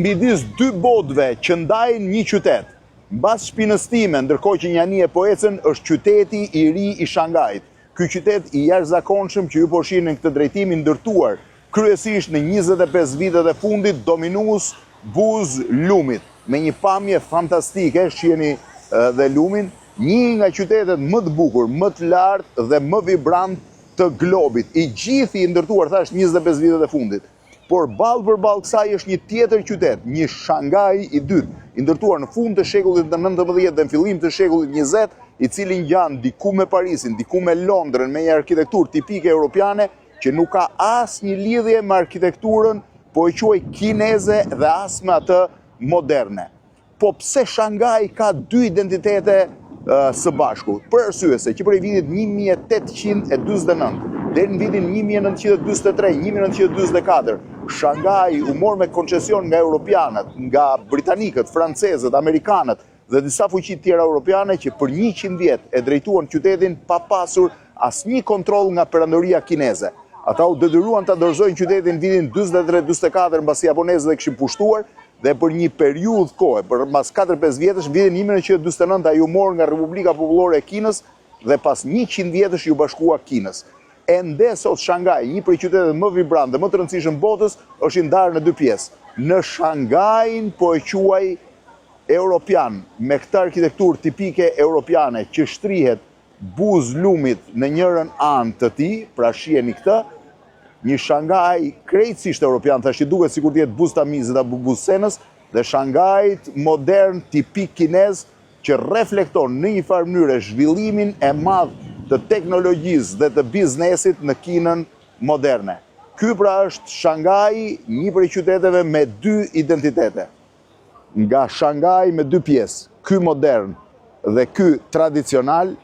Midis dy botëve që ndajnë një qytet, mbas shpinës time, ndërkohë që Njani e po ecën, është qyteti i ri i Shangajit. Ky qytet i jashtëzakonshëm që ju po shihni në këtë drejtim i ndërtuar kryesisht në 25 vitet e fundit, dominues buz lumit, me një pamje fantastike, shihni dhe lumin, një nga qytetet më të bukur, më të lartë dhe më vibrant të globit. I gjithë i ndërtuar thash 25 vitet e fundit. Por balë për balë kësaj është një tjetër qytet, një Shangaj i dytë, i ndërtuar në fund të shekullit të 19 dhe në fillim të shekullit 20, i cili ngjan diku me Parisin, diku me Londrën, me një arkitekturë tipike europiane, që nuk ka as një lidhje me arkitekturën, po e quaj kineze dhe as me atë moderne. Po pse Shangaj ka dy identitete së bashku? Për arsye se që prej vitit 1849 deri në vitin 1923, 1924, Shangaj u mor me koncesion nga europianët, nga britanikët, francezët, amerikanët dhe disa fuqi tjera europiane që për 100 vjet e drejtuan qytetin pa pasur asnjë kontroll nga perandoria kineze. Ata u detyruan ta dorëzojnë qytetin në vitin 43-44 mbasi japonezët e kishin pushtuar dhe për një periudhë kohe, për mas 4-5 vjetësh, në vitin 1949 ai u mor nga Republika Popullore e Kinës dhe pas 100 vjetësh ju bashkua Kinës. Ende sot Shangaj, një prej qytetet më vibrant dhe më të rëndësishëm botës, është i ndarë në dy pjesë. Në Shangajin po e quaj europian, me këtë arkitekturë tipike europiane që shtrihet buz lumit në njërën anë të tij, pra shiheni këtë, një Shangaj krejtësisht europian, thashë duket sikur të jetë buz tamizit apo buz senës, dhe Shangajit modern tipik kinez që reflekton në një farë mënyrë zhvillimin e madh të teknologjisë dhe të biznesit në Kinën moderne. Ky pra është Shangaj, një prej qyteteve me dy identitete. Nga Shangaj me dy pjesë, ky modern dhe ky tradicional,